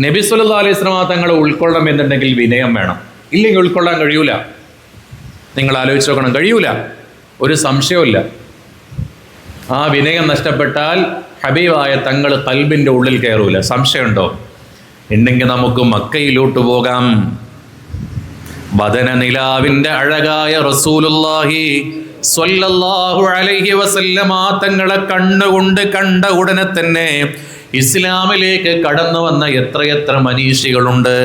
നബി സല്ലല്ലാഹു അലൈഹി വസല്ലം തങ്ങളെ ഉൾക്കൊള്ളണം എന്നുണ്ടെങ്കിൽ വിനയം വേണം. ഇല്ലെങ്കിൽ ഉൾക്കൊള്ളാൻ കഴിയൂല. നിങ്ങൾ ആലോചിച്ച് നോക്കണം, കഴിയൂല, ഒരു സംശയവുമില്ല. ആ വിനയം നഷ്ടപ്പെട്ടാൽ ഹബീബായ തങ്ങൾ ഖൽബിന്റെ ഉള്ളിൽ കയറൂല. സംശയമുണ്ടോ? ഉണ്ടെങ്കിൽ നമുക്ക് മക്കയിലോട്ട് പോകാം. ബദന നിലാവിന്റെ അഴകായ റസൂലുള്ളാഹി സ്വല്ലല്ലാഹു അലൈഹി വസല്ലമ തങ്ങളെ കണ്ണുകൊണ്ട് കണ്ട ഉടനെ തന്നെ ഇസ്ലാമിലേക്ക് കടന്നു വന്ന എത്രയെത്ര മനീഷികളുണ്ട്.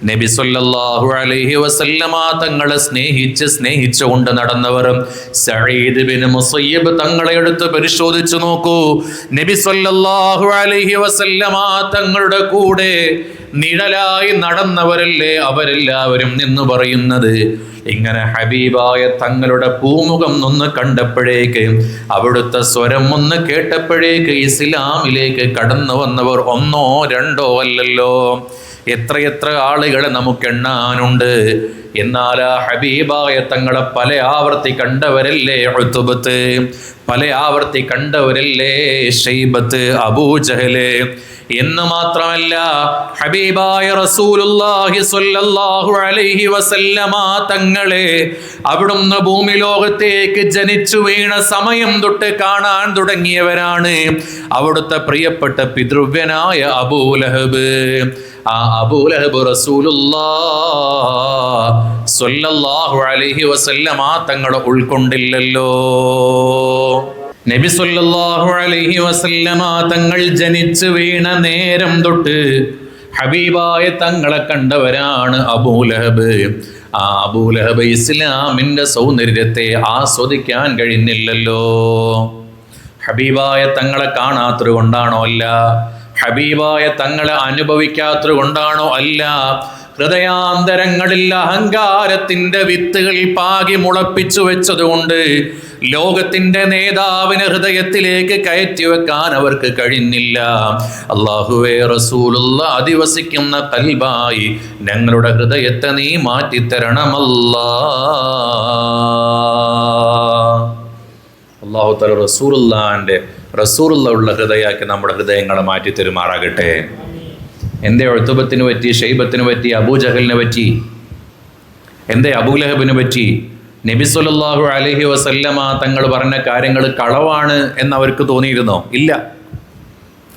നബി സല്ലല്ലാഹു അലൈഹി വസല്ലമ തങ്ങളെ സ്നേഹിച്ചുകൊണ്ട് നടന്നവർ. സഈദ് ബിൻ മുസയ്യിബ് തങ്ങളെ എടുത്ത് പരിശോധിച്ചു നോക്കൂ. നബി സല്ലല്ലാഹു അലൈഹി വസല്ലമ തങ്ങളുടെ കൂടെ നിഴലായി നടന്നവരല്ലേ അവരെല്ലാവരും എന്ന് പറയുന്നത്. ഇങ്ങനെ ഹബീബായ തങ്ങളുടെ പൂമുഖം ഒന്ന് കണ്ടപ്പോഴേക്ക്, അവിടുത്തെ സ്വരം ഒന്ന് കേട്ടപ്പോഴേക്ക് ഇസ്ലാമിലേക്ക് കടന്നു വന്നവർ ഒന്നോ രണ്ടോ അല്ലല്ലോ, എത്രയെത്ര ആളുകളെ നമുക്ക് എണ്ണാനുണ്ട്. എന്നാൽ ആ ഹബീബായ തങ്ങളെ പല ആവർത്തി കണ്ടവരല്ലേ ഉത്ബത്ത്, പല ആവർത്തി കണ്ടവരല്ലേ ശൈബത്ത്, അബൂജഹല്. എന്ന് മാത്രമല്ല, ഹബീബായ റസൂലുള്ളാഹി സ്വല്ലല്ലാഹു അലൈഹി വസല്ലമ തങ്ങളെ അവിടുന്ന് ഭൂമി ലോകത്തേക്ക് ജനിച്ചു വീണ സമയം തൊട്ട് കാണാൻ തുടങ്ങിയവരാണ് അവിടുത്തെ പ്രിയപ്പെട്ട പിതൃവ്യനായ അബൂലഹബ്. ആ അബൂലഹബ് റസൂലുള്ളാഹി സ്വല്ലല്ലാഹു അലൈഹി വസല്ലമ തങ്ങളെ ഉൾക്കൊണ്ടില്ലല്ലോ. നബി സല്ലല്ലാഹു അലൈഹി വസല്ലമ തങ്ങൾ ജനിച്ചു വീണ നേരം തൊട്ട് ഹബീബായ തങ്ങളെ കണ്ടവരാണ് അബൂലഹബ്. ആ അബൂലഹബ് ഇസ്ലാമിന്റെ സൗന്ദര്യത്തെ ആസ്വദിക്കാൻ കഴിഞ്ഞില്ലല്ലോ. ഹബീബായ തങ്ങളെ കാണാത്തത് കൊണ്ടാണോ? അല്ല. ഹബീബായ തങ്ങളെ അനുഭവിക്കാത്തത് കൊണ്ടാണോ? അല്ല. ഹൃദയാന്തരങ്ങളിൽ അഹങ്കാരത്തിന്റെ വിത്തുകൾ പാകി മുളപ്പിച്ചു വെച്ചതുകൊണ്ട് ലോകത്തിന്റെ നേതാവിനെ ഹൃദയത്തിലേക്ക് കയറ്റി വെക്കാൻ അവർക്ക് കഴിഞ്ഞില്ല. അല്ലാഹുവേ, റസൂലുള്ളാഹി അധിവസിക്കുന്ന ഖൽബായി ഞങ്ങളുടെ ഹൃദയത്തെ നീ മാറ്റിത്തരണമല്ലാ. അല്ലാഹു തആല റസൂലുള്ള ഉള്ള ഹൃദയമാക്കി നമ്മുടെ ഹൃദയങ്ങളെ മാറ്റി തരുമാറാകട്ടെ. എന്തേ ഉത്ബത്തിന് പറ്റി, ഷൈബത്തിന് പറ്റി, അബൂജഹലിനെ പറ്റി, എന്തേ അബൂലഹബിന് പറ്റി? നബി സല്ലല്ലാഹു അലൈഹി വസല്ലമ തങ്ങൾ പറഞ്ഞ കാര്യങ്ങൾ കളവാണ് എന്ന് അവർക്ക് തോന്നിയിരുന്നോ? ഇല്ല.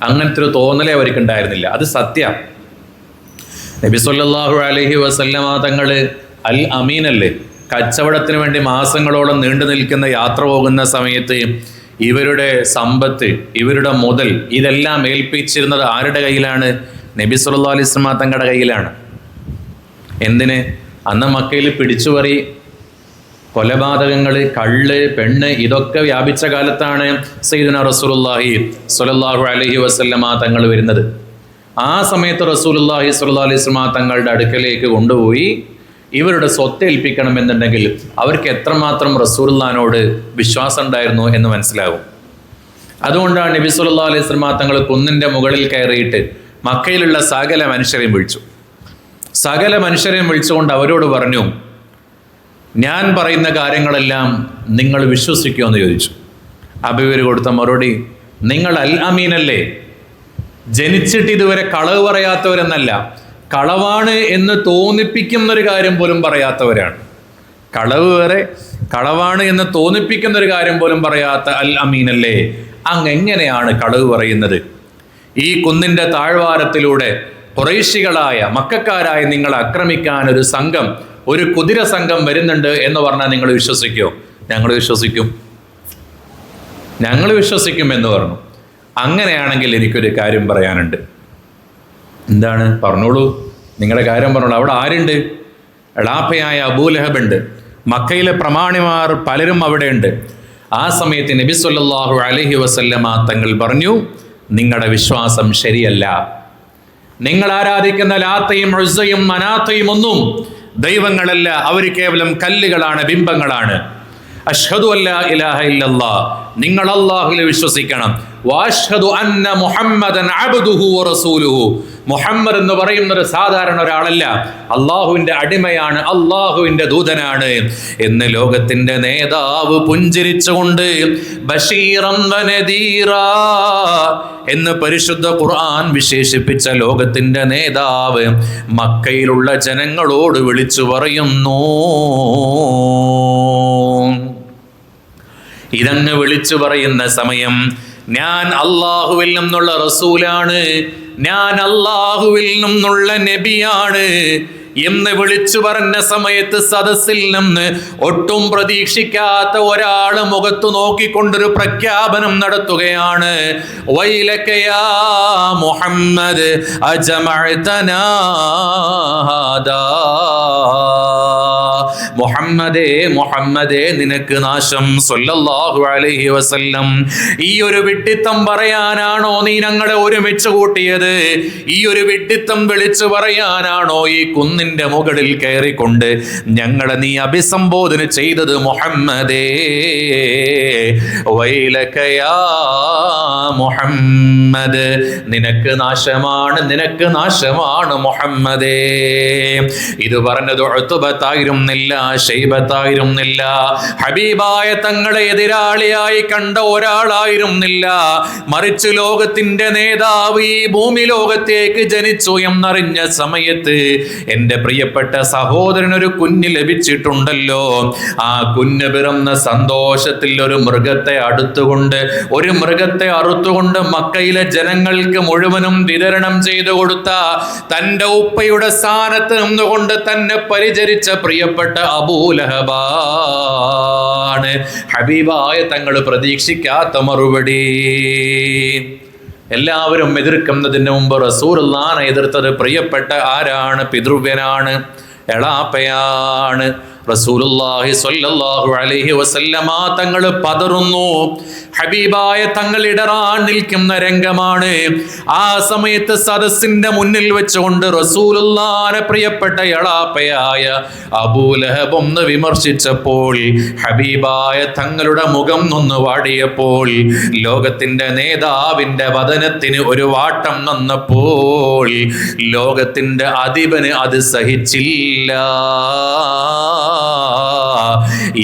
അങ്ങനത്തെ ഒരു തോന്നലേ അവർക്ക് ഉണ്ടായിരുന്നില്ല. അത് സത്യം. നബി സല്ലല്ലാഹു അലൈഹി വസല്ലമ തങ്ങൾ അൽ അമീനല്ലേ. കച്ചവടത്തിന് വേണ്ടി മാസങ്ങളോളം നീണ്ടു നിൽക്കുന്ന യാത്ര പോകുന്ന സമയത്ത് ഇവരുടെ സമ്പത്ത്, ഇവരുടെ മുതൽ, ഇതെല്ലാം ഏൽപ്പിച്ചിരുന്നത് ആരുടെ കയ്യിലാണ്? നബി സല്ലല്ലാഹു അലൈഹി വസല്ലമ തങ്ങളുടെ കയ്യിലാണ്. എന്തിന്? അന്ന് മക്കയിൽ പിടിച്ചുപറി, കൊലപാതകങ്ങൾ, കള്ള്, പെണ്ണ് ഇതൊക്കെ വ്യാപിച്ച കാലത്താണ് സയ്യിദുനാ റസൂലുള്ളാഹി സ്വല്ലല്ലാഹു അലൈഹി വസല്ലമ തങ്ങൾ വരുന്നത്. ആ സമയത്ത് റസൂലുള്ളാഹി സ്വല്ലല്ലാഹു അലൈഹി വസല്ലമ തങ്ങളുടെ അടുക്കലേക്ക് കൊണ്ടുപോയി ഇവരുടെ സ്വത്ത് ഏൽപ്പിക്കണമെന്നുണ്ടെങ്കിൽ അവർക്ക് എത്രമാത്രം റസൂലുള്ളാഹിനോട് വിശ്വാസം ഉണ്ടായിരുന്നു എന്ന് മനസ്സിലാവും. അതുകൊണ്ടാണ് നബി സല്ലല്ലാഹു അലൈഹി വസല്ലമ തങ്ങൾ കുന്നിൻ്റെ മുകളിൽ കയറിയിട്ട് മക്കയിലുള്ള സകല മനുഷ്യരെയും വിളിച്ചു. സകല മനുഷ്യരെയും വിളിച്ചുകൊണ്ട് അവരോട് പറഞ്ഞു, ഞാൻ പറയുന്ന കാര്യങ്ങളെല്ലാം നിങ്ങൾ വിശ്വസിക്കുമോ എന്ന് ചോദിച്ചു. അപ്പോൾ ഇവർ കൊടുത്ത മറുപടി, നിങ്ങൾ അൽ അമീനല്ലേ, ജനിച്ചിട്ട് ഇതുവരെ കളവ് പറയാത്തവരെന്നല്ല, കളവാണ് എന്ന് തോന്നിപ്പിക്കുന്നൊരു കാര്യം പോലും പറയാത്തവരാണ്. കളവ് വേറെ, കളവാണ് എന്ന് തോന്നിപ്പിക്കുന്നൊരു കാര്യം പോലും പറയാത്ത അൽ അമീനല്ലേ, അങ്ങെങ്ങനെയാണ് കളവ് പറയുന്നത്? ഈ കുന്നിൻ്റെ താഴ്വാരത്തിലൂടെ ഖുറൈശികളായ മക്കക്കാരായ നിങ്ങളെ ആക്രമിക്കാൻ ഒരു സംഘം, ഒരു കുതിര സംഘം വരുന്നുണ്ട് എന്ന് പറഞ്ഞാൽ നിങ്ങൾ വിശ്വസിക്കുമോ? ഞങ്ങൾ വിശ്വസിക്കും എന്ന് പറഞ്ഞു. അങ്ങനെയാണെങ്കിൽ എനിക്കൊരു കാര്യം പറയാനുണ്ട്. എന്താണ്? പറഞ്ഞോളൂ, നിങ്ങളുടെ കാര്യം പറഞ്ഞോളൂ. അവിടെ ആരുണ്ട്? എളാപ്പയായ അബൂലഹബ് ഉണ്ട്. മക്കയിലെ പ്രമാണിമാർ പലരും അവിടെ ഉണ്ട്. ആ സമയത്ത് നബി സല്ലല്ലാഹു അലൈഹി വസല്ലമ തങ്ങൾ പറഞ്ഞു, നിങ്ങളുടെ വിശ്വാസം ശരിയല്ല. നിങ്ങൾ ആരാധിക്കുന്ന ലാത്തയും ഉസ്സയും മനാത്തയും ഒന്നും ദൈവങ്ങളല്ല, അവർ കേവലം കല്ലുകളാണ്, ബിംബങ്ങളാണ്. അഷ്ഹദു അല്ലാ ഇലാഹ ഇല്ലല്ലാഹ്, നിങ്ങൾ അല്ലാഹുവിൽ വിശ്വസിക്കണം. വഅശ്ഹദു അന്ന മുഹമ്മദൻ അബ്ദുഹു വറസൂലുഹു. മുഹമ്മദ് എന്ന് പറയുന്നത് സാധാരണ ഒരാളല്ല, അള്ളാഹുവിന്റെ അടിമയാണ്, അള്ളാഹുവിന്റെ ദൂതനാണ് എന്ന് ലോകത്തിന്റെ നേതാവ് പുഞ്ചിരിച്ചുകൊണ്ട് ബശീറൻ വനദീറാ എന്ന് പരിശുദ്ധ ഖുർആൻ വിശേഷിപ്പിച്ച ലോകത്തിന്റെ നേതാവ് മക്കയിലുള്ള ജനങ്ങളോട് വിളിച്ചു പറയുന്നു. ഇതങ്ങ് വിളിച്ചു പറയുന്ന സമയം ഞാൻ അള്ളാഹുവിൽ നിന്നുള്ള റസൂലാണ്, ഞാൻ അള്ളാഹുവിൽ നിന്നുള്ള നബിയാണ് എന്ന് വിളിച്ചു പറഞ്ഞ സമയത്ത് സദസ്സിൽ നിന്ന് ഒട്ടും പ്രതീക്ഷിക്കാത്ത ഒരാള് മുഖത്തു നോക്കിക്കൊണ്ടൊരു പ്രഖ്യാപനം നടത്തുകയാണ്. വൈലക യാ മുഹമ്മദ് അജമഅതനാ ഹാദാ. മുഹമ്മദേ നിനക്ക് നാശം സല്ലല്ലാഹു അലൈഹി വസല്ലം. ഈ ഒരു വിഡ്ഢിത്തം പറയാനാണോ നീ ഞങ്ങളെ ഒരുമിച്ച് കൂട്ടിയത്? ഈ ഒരു വിഡ്ഢിത്തം വിളിച്ചു പറയാനാണോ ഈ കുന്നിന്റെ മുകളിൽ കയറിക്കൊണ്ട് ഞങ്ങളെ നീ അഭിസംബോധന ചെയ്തത്? മുഹമ്മദേ വൈലക യാ മുഹമ്മദ്, നിനക്ക് നാശമാണ്, നിനക്ക് നാശമാണ് മുഹമ്മദേ. ഇത് പറഞ്ഞത് ഉത്ബത്തായിരുന്നില്ല, ശൈബത്തായിരുന്നില്ല, ഹബീബായ തങ്ങളെ എതിരാളിയായി കണ്ട ഒരാളായിരുന്നില്ല. മറിച്ച് ലോകത്തിന്റെ നേതാവ് ഈ ഭൂമി ലോകത്തേക്ക് ജനിച്ചു എന്നറിഞ്ഞ സമയത്ത് എന്റെ പ്രിയപ്പെട്ട സഹോദരൻ ഒരു കുഞ്ഞ് ലഭിച്ചിട്ടുണ്ടല്ലോ, ആ കുഞ്ഞ് പിറന്ന സന്തോഷത്തിൽ ഒരു മൃഗത്തെ അറുത്തുകൊണ്ട് മക്കയിലെ ജനങ്ങൾക്ക് മുഴുവനും വിതരണം ചെയ്തു കൊടുത്ത തന്റെ ഉപ്പയുടെ സ്ഥാനത്ത് നിന്നുകൊണ്ട് തന്നെ പരിചരിച്ച പ്രിയപ്പെട്ട അബൂലഹബാണ്. ഹബീബായ തങ്ങൾ പ്രതീക്ഷിക്കാത്ത മറുപടി. എല്ലാവരും എതിർക്കുന്നതിന് മുമ്പ് റസൂലുള്ളാഹിനെ എതിർത്തത് പ്രിയപ്പെട്ട ആരാണ്? പിതൃവ്യനാണ്, എളാപ്പയാണ്. റസൂലുള്ളാഹി സ്വല്ലല്ലാഹു അലൈഹി വസല്ലമ തങ്ങൾ പതറുന്നു. ഹബീബായ തങ്ങൾ ഇടറാൻ നിൽക്കുന്ന രംഗമാണ്. ആ സമയത്ത് സദസ്സിന്റെ മുന്നിൽ വെച്ചുകൊണ്ട് റസൂലുള്ളാഹിനെ പ്രിയപ്പെട്ട എളാപ്പയായ അബൂലഹബ് ഒന്ന് വിമർശിച്ചപ്പോൾ, ഹബീബായ തങ്ങളുടെ മുഖം ഒന്ന് വാടിയപ്പോൾ, ലോകത്തിന്റെ നേതാവിന്റെ വദനത്തിന് ഒരു വാട്ടം വന്നപ്പോൾ ലോകത്തിന്റെ അധിപന് അത് സഹിച്ചില്ല.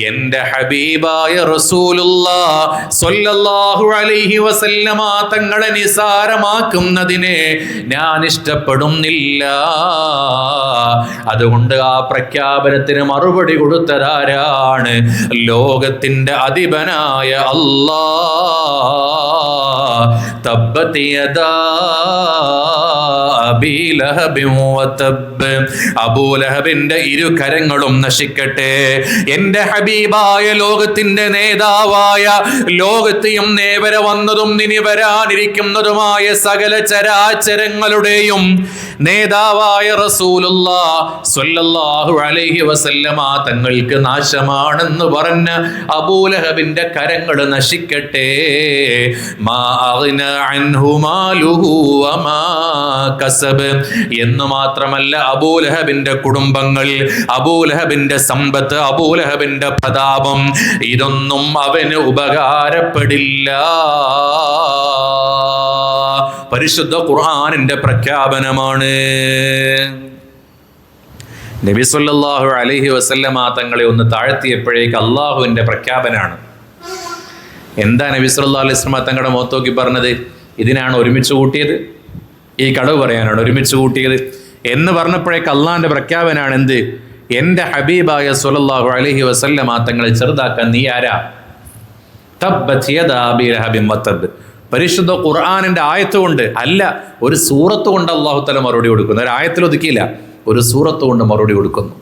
എന്റെ ഹബീബായ റസൂലുള്ളാഹി സ്വല്ലല്ലാഹു അലൈഹി വസല്ലമ തങ്ങളെ നിസാരമാക്കുന്നതിനെ ഞാൻ ഇഷ്ടപ്പെടുന്നില്ല. അതുകൊണ്ട് ആ പ്രഖ്യാപനത്തിന് മറുപടി കൊടുത്തതാരാണ്? ലോകത്തിന്റെ അധിപനായ അല്ലാഹ്. തബ്ബത് യദാ അബീ ലഹബിൻ വതബ്. അബൂലഹബിന്റെ ഇരു കരങ്ങളും നശിക്കട്ടെ. എന്റെ ഹബീബായ ലോകത്തിന്റെ നേതാവായ, ലോകത്തെയും നേവരെ വന്നതും ഇനി വരാനിരിക്കുന്നതുമായ സകല ചരാചരങ്ങളുടെയും നേതാവായ റസൂലുള്ളാഹി സ്വല്ലല്ലാഹു അലൈഹി വസല്ലമ തങ്ങൾക്ക് നാശമാണെന്ന് പറഞ്ഞ അബൂലഹബിന്റെ കരങ്ങൾ നശിക്കട്ടെ. മാ അഗ്ന അൻഹു മാലുഹു വമാ കസബ് എന്ന് മാത്രമല്ല, അബൂലഹബിന്റെ കുടുംബങ്ങൾ, അബൂലഹബിന്റെ സമ്പത്ത്, അബൂലഹബിന്റെ പ്രതാപം, ഇതൊന്നും അവന് ഉപകാരപ്പെടില്ല. പരിശുദ്ധ ഖുർആനിന്റെ പ്രഖ്യാപനമാണ്. നബി സല്ലല്ലാഹു അലൈഹി വസല്ലമ തങ്ങളെ ഒന്ന് താഴ്ത്തിയപ്പോഴേക്ക് അള്ളാഹുവിന്റെ പ്രഖ്യാപനാണ്. എന്താ നബി സല്ലല്ലാഹു അലൈഹി വസല്ലമ തങ്ങളുടെ മുഖത്ത് നോക്കി പറഞ്ഞത്? ഇതിനാണ് ഒരുമിച്ച് കൂട്ടിയത്, ഈ കളവ് പറയാനാണ് ഒരുമിച്ച് കൂട്ടിയത് എന്ന് പറഞ്ഞപ്പോഴേക്ക് അള്ളാഹിന്റെ പ്രഖ്യാപനാണ്. എന്ത്? എന്റെ ഹബീബായ സ്വല്ലല്ലാഹു അലൈഹി വസല്ലമ തങ്ങളെ ചെറുതാക്കാൻ നീ ആരാ? തബ്ബത് യദാ അബീ ലഹബിൻ വതബ്. പരിശുദ്ധ ഖുർആനിന്റെ ആയത്ത് കൊണ്ട് അല്ല, ഒരു സൂറത്ത് കൊണ്ട് അല്ലാഹു തആല മറുപടി കൊടുക്കുന്നു. ഒരു ആയത്തിൽ ഒതുക്കിയില്ല, ഒരു സൂറത്ത് കൊണ്ട് മറുപടി കൊടുക്കുന്നു.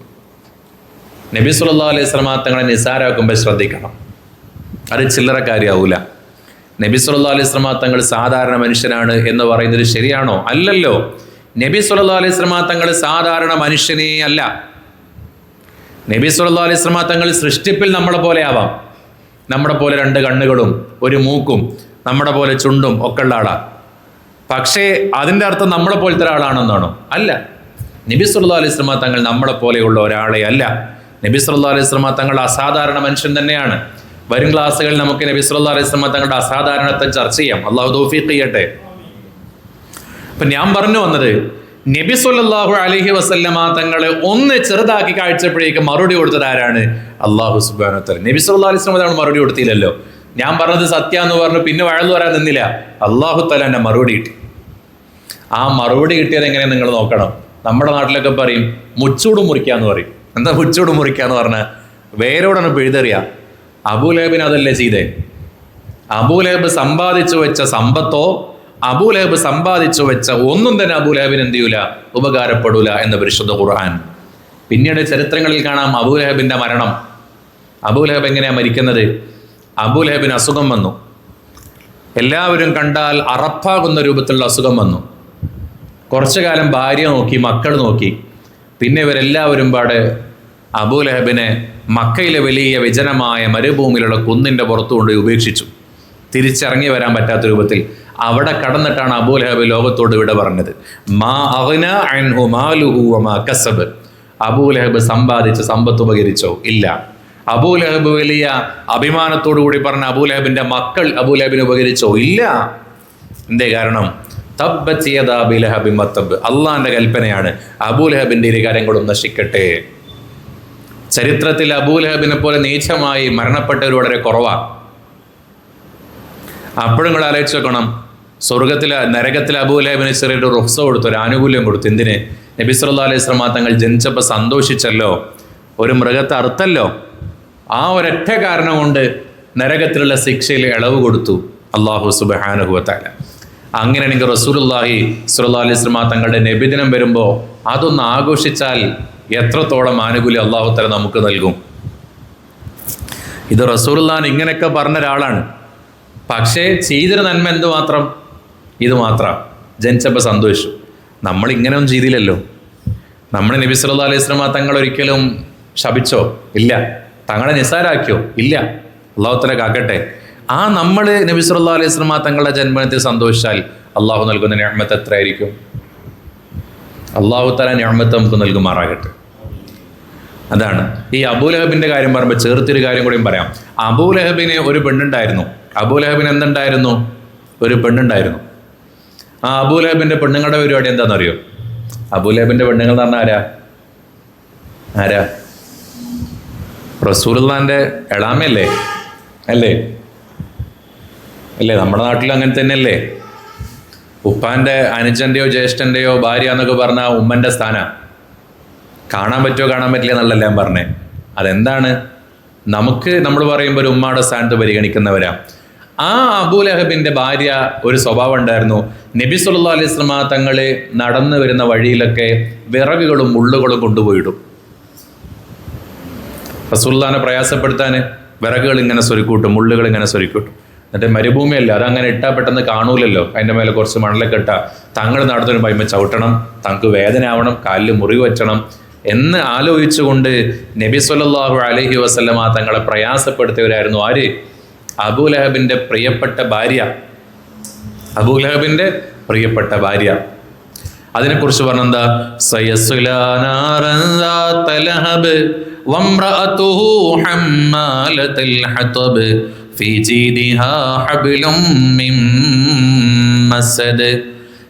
നബി സല്ലല്ലാഹു അലൈഹി വസല്ലമ തങ്ങളെ നിസാരാക്കുമ്പോൾ ശ്രദ്ധിക്കണം, അത് ചില്ലറ കാര്യമാവൂല. നബി സല്ലല്ലാഹു അലൈഹി വസല്ലമ തങ്ങൾ സാധാരണ മനുഷ്യനാണ് എന്ന് പറയുന്നത് ശരിയാണോ? അല്ലല്ലോ. നബി സല്ലല്ലാഹു അലൈഹി വസല്ലമ തങ്ങൾ സാധാരണ മനുഷ്യനേ അല്ല. നബി സല്ലല്ലാഹു അലൈഹി വസല്ലമ തങ്ങൾ സൃഷ്ടിപ്പിൽ നമ്മളെ പോലെ ആവാം, നമ്മുടെ പോലെ രണ്ട് കണ്ണുകളും ഒരു മൂക്കും നമ്മുടെ പോലെ ചുണ്ടും ഒക്കെ ഉള്ള ആളാണ്. പക്ഷേ അതിൻ്റെ അർത്ഥം നമ്മളെ പോലത്തെ ഒരാളാണെന്നാണോ? അല്ല. നബി സല്ലല്ലാഹു അലൈഹി വസല്ലമ തങ്ങൾ നമ്മളെ പോലെയുള്ള ഒരാളെ അല്ല. നബി സല്ലല്ലാഹു അലൈഹി വസല്ലമ തങ്ങൾ അസാധാരണ മനുഷ്യൻ തന്നെയാണ്. വരും ക്ലാസ്സുകളിൽ നമുക്ക് നബി സല്ലല്ലാഹു അലൈഹി വസല്ലം തങ്ങളുടെ അസാധാരണത്തെ ചർച്ച ചെയ്യാം. അള്ളാഹു തൗഫീഖ് ചെയ്യട്ടെ. അപ്പൊ ഞാൻ പറഞ്ഞു വന്നത്, നബി സല്ലല്ലാഹു അലൈഹി വസല്ലമ തങ്ങളെ ഒന്ന് ചെറുതാക്കി കാഴ്ചപ്പോഴേക്കും മറുപടി കൊടുത്തത് ആരാണ്? അള്ളാഹു സുബ്ഹാനഹു വ തആല. നബി സല്ലല്ലാഹു അലൈഹി വസല്ലം തങ്ങൾ മറുപടി കൊടുത്തില്ലല്ലോ. ഞാൻ പറഞ്ഞത് സത്യാന്ന് പറഞ്ഞു പിന്നെ വഴന്നു പറയാൻ നിന്നില്ല. അള്ളാഹു തആല എന്നെ മറുപടി കിട്ടി. ആ മറുപടി കിട്ടിയത് എങ്ങനെ നിങ്ങൾ നോക്കണം. നമ്മുടെ നാട്ടിലൊക്കെ പറയും മുച്ചൂട് മുറിക്കാന്ന് പറയും. എന്താ മുച്ചൂട് മുറിക്കാന്ന് പറഞ്ഞാൽ വേരോടാണ് പിഴുതെറിയ. അബൂലഹബിന് അതല്ലേ ചെയ്തേ? അബൂലഹബ് സമ്പാദിച്ചു വെച്ച സമ്പത്തോ അബൂലഹബ് സമ്പാദിച്ചു വെച്ച ഒന്നും തന്നെ അബൂലഹബിന് എന്ത് ചെയ്യൂല, ഉപകാരപ്പെടൂല എന്ന് പരിശുദ്ധ ഖുർആൻ. പിന്നീട് ചരിത്രങ്ങളിൽ കാണാം അബൂലഹബിന്റെ മരണം. അബൂലഹബ് എങ്ങനെയാ മരിക്കുന്നത്? അബൂലഹബിന് അസുഖം വന്നു. എല്ലാവരും കണ്ടാൽ അറപ്പാകുന്ന രൂപത്തിലുള്ള അസുഖം വന്നു. കുറച്ചു കാലം ഭാര്യ നോക്കി, മക്കൾ നോക്കി. പിന്നെ ഇവരെല്ലാവരും പാടെ അബൂലഹബിനെ മക്കയിലെ വലിയ വിജനമായ മരുഭൂമിയിലുള്ള കുന്നിൻ്റെ പുറത്തുകൊണ്ട് ഉപേക്ഷിച്ചു. തിരിച്ചിറങ്ങി വരാൻ പറ്റാത്ത രൂപത്തിൽ അവിടെ കടന്നിട്ടാണ് അബൂലഹബ് ലോകത്തോട് വിട പറഞ്ഞത്. മാ അഗ്ന അൻഹു മാലുഹു വമാ കസബ്. അബൂലഹബ് സമ്പാദിച്ച സമ്പത്ത് ഉപകരിച്ചോ? ഇല്ല. അബൂലഹബ് വലിയ അഭിമാനത്തോടു കൂടി പറഞ്ഞ അബൂലഹബിന്റെ മക്കൾ അബൂലഹബിന് ഉപകരിച്ചോ? ഇല്ല. എന്തേ കാരണം? തബ്ബത് യദാ അബീ ലഹബിൻ വതബ്. അള്ളാന്റെ കൽപ്പനയാണ് അബൂലഹബിന്റെ ഇരു കാര്യങ്ങളും നശിക്കട്ടെ. ചരിത്രത്തിൽ അബൂലഹബിനെ പോലെ നീചമായി മരണപ്പെട്ടവർ വളരെ കുറവാണ്. അപ്പോഴും നിങ്ങൾ ആലോചിച്ച് നോക്കണം, സ്വർഗത്തിലെ നരകത്തിലെ അബൂലഹബിന് ചെറിയൊരു റുഖ്സ കൊടുത്തു, ഒരു ആനുകൂല്യം കൊടുത്തു. എന്തിന്? നബി സല്ലല്ലാഹു അലൈഹി വസല്ലം തങ്ങൾ ജനിച്ചപ്പോൾ സന്തോഷിച്ചല്ലോ, ഒരു മൃഗത്തെ അറുത്തല്ലോ. ആ ഒരൊറ്റ കാരണം കൊണ്ട് നരകത്തിലുള്ള ശിക്ഷയിൽ ഇളവ് കൊടുത്തു അല്ലാഹു സുബ്ഹാനഹു വ തആല. അങ്ങനെയാണെങ്കിൽ റസൂലുള്ളാഹി സ്വല്ലല്ലാഹു അലൈഹി വസല്ലം തങ്ങളുടെ നബിദിനം വരുമ്പോൾ അതൊന്ന് ആഘോഷിച്ചാൽ എത്രത്തോളം ആനുകൂല്യം അല്ലാഹു തആല നമുക്ക് നൽകും. ഇത് റസൂലുള്ളാഹി ഇങ്ങനെയൊക്കെ പറഞ്ഞ ഒരാളാണ്. പക്ഷേ ചെയ്തൊരു നന്മ എന്തുമാത്രം? ഇത് മാത്രം. ജനിച്ചപ്പോൾ സന്തോഷിച്ചു. നമ്മൾ ഇങ്ങനെയൊന്നും ചെയ്തില്ലല്ലോ. നമ്മൾ നബി സല്ലല്ലാഹു അലൈഹി വസല്ലം തങ്ങൾ ഒരിക്കലും ശപിച്ചോ? ഇല്ല. തങ്ങളെ നിസ്സാരാക്കിയോ? ഇല്ല. അല്ലാഹു തആല കാക്കട്ടെ. ആ നമ്മൾ നബി സല്ലല്ലാഹു അലൈഹി വസല്ലം തങ്ങളുടെ ജന്മദിനത്തിൽ സന്തോഷിച്ചാൽ അള്ളാഹു നൽകുന്ന നിഅമത്ത് എത്രയായിരിക്കും? അള്ളാഹു തആല നിഅമത്ത് നമുക്ക് നൽകുമാറാകട്ടെ. അതാണ് ഈ അബൂലഹബിന്റെ കാര്യം പറയുമ്പോൾ ചേർത്തൊരു കാര്യം കൂടിയും പറയാം. അബൂലഹബിന് ഒരു പെണ്ണുണ്ടായിരുന്നു. അബൂലഹബിന് എന്തുണ്ടായിരുന്നു? ഒരു പെണ്ണുണ്ടായിരുന്നു. ആ അബൂലഹബിന്റെ പെണ്ണുങ്ങളുടെ പരിപാടി എന്താണെന്നറിയോ? അബൂലഹബിന്റെ പെണ്ണുങ്ങൾ എന്ന് പറഞ്ഞാൽ ആരാ? റസൂലുള്ളാഹിന്റെ എളാമയല്ലേ? അല്ലേ? നമ്മുടെ നാട്ടിൽ അങ്ങനെ തന്നെയല്ലേ? ഉപ്പാന്റെ അനുജന്റെയോ ജ്യേഷ്ഠന്റെയോ ഭാര്യ എന്നൊക്കെ പറഞ്ഞാൽ ഉമ്മന്റെ സ്ഥാനം. കാണാൻ പറ്റുമോ കാണാൻ പറ്റില്ല എന്നുള്ളല്ല ഞാൻ പറഞ്ഞേ. അതെന്താണ്? നമുക്ക് നമ്മൾ പറയുമ്പോൾ ഒരു ഉമ്മയുടെ സ്ഥാനത്ത് പരിഗണിക്കുന്നവരാ. ആ അബൂലഹബിന്റെ ഭാര്യ ഒരു സ്വഭാവം ഉണ്ടായിരുന്നു. നബി സല്ലല്ലാഹു അലൈഹി വസല്ലം തങ്ങള് നടന്നു വരുന്ന വഴിയിലൊക്കെ വിറകുകളും മുള്ളുകളും കൊണ്ടുപോയിടും. റസൂലുള്ളാഹിനെ പ്രയാസപ്പെടുത്താൻ വിറകുകൾ ഇങ്ങനെ സ്വരുക്കൂട്ടും, മുള്ളുകൾ ഇങ്ങനെ സ്വരുക്കൂട്ടും. എന്നിട്ട് മരുഭൂമിയല്ല, അതങ്ങനെ ഇട്ടാൽ പെട്ടെന്ന് കാണൂലല്ലോ. അതിൻ്റെ മേലെ കുറച്ച് മണലൊക്കെ ഇട്ടാൽ തങ്ങൾ നടത്തൊരു പൈമ ചവിട്ടണം, തങ്ങൾക്ക് വേദന ആവണം, കാലിൽ മുറിവ് വെച്ചണം എന്ന് ആലോചിച്ചുകൊണ്ട് നബി സല്ലല്ലാഹു അലൈഹി വസല്ലമ തങ്ങളെ പ്രയാസപ്പെടുത്തിയവരായിരുന്നു ആര്? അബൂലഹബിന്റെ പ്രിയപ്പെട്ട ഭാര്യ. അബൂലഹബിന്റെ പ്രിയപ്പെട്ട ഭാര്യ. അതിനെക്കുറിച്ച് പറഞ്ഞെന്താ? സയസ്ലാ നാറൻ ദാത ലഹബ് വംറഅതുഹു ഹമ്മാലത്തുൽ ഹതബ് ഫീ ജീദിഹാ ഹബ്ലും മിൻ മസദ്.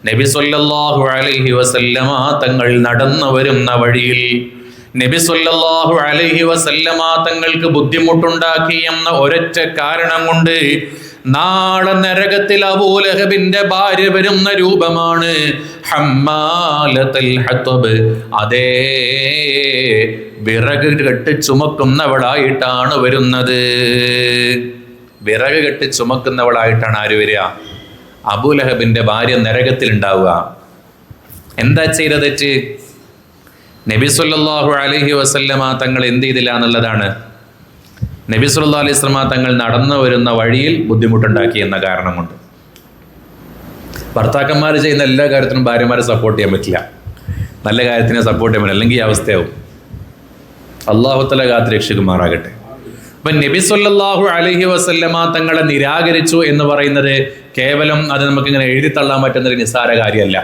നബി സല്ലല്ലാഹു അലൈഹി വസല്ലമ തങ്ങൾ നടന്നു വരുന്ന വഴിയിൽ നബി സല്ലല്ലാഹു അലൈഹി വസല്ലമ തങ്ങൾക്ക് ബുദ്ധിമുട്ടുണ്ടാക്കി എന്ന ഒരൊറ്റ കാരണം കൊണ്ട് നാളെ നരകത്തിൽ അബൂലഹബിന്റെ ഭാര്യ വരുന്ന രൂപമാണ് ഹമ്മാലത്തുൽ ഹതബ്. അതേ വിറക് കെട്ടി ചുമക്കുന്നവളായിട്ടാണ് വരുന്നത്. വിറക് കെട്ടി ചുമക്കുന്നവളായിട്ടാണ് ആര് വരിക? അബൂലഹബിന്റെ ഭാര്യ നരകത്തിൽ ഉണ്ടാവുക. എന്താ ചെയ്ത തെറ്റ്? നബി സല്ലല്ലാഹു അലൈഹി വസല്ലമ തങ്ങൾ എന്ത് ചെയ്തില്ല എന്നുള്ളതാണ്. നബി സല്ലല്ലാഹു അലൈഹി വസല്ലമ തങ്ങൾ നടന്നു വരുന്ന വഴിയിൽ ബുദ്ധിമുട്ടുണ്ടാക്കി എന്ന കാരണം കൊണ്ട്. ഭർത്താക്കന്മാർ ചെയ്യുന്ന എല്ലാ കാര്യത്തിനും ഭാര്യമാരെ സപ്പോർട്ട് ചെയ്യാൻ പറ്റില്ല. നല്ല കാര്യത്തിനെ സപ്പോർട്ട് ചെയ്യാൻ പറ്റില്ല, അല്ലെങ്കിൽ ഈ അവസ്ഥയാവും. അല്ലാഹു തആല കാത്ത് രക്ഷിക്കുമാറാകട്ടെ. അപ്പൊ നബി സല്ലല്ലാഹു അലൈഹി വസല്ലമ തങ്ങളെ നിരാകരിച്ചു എന്ന് പറയുന്നത് കേവലം അത് നമുക്കിങ്ങനെ എഴുതി തള്ളാൻ പറ്റുന്ന ഒരു നിസ്സാര കാര്യമല്ല.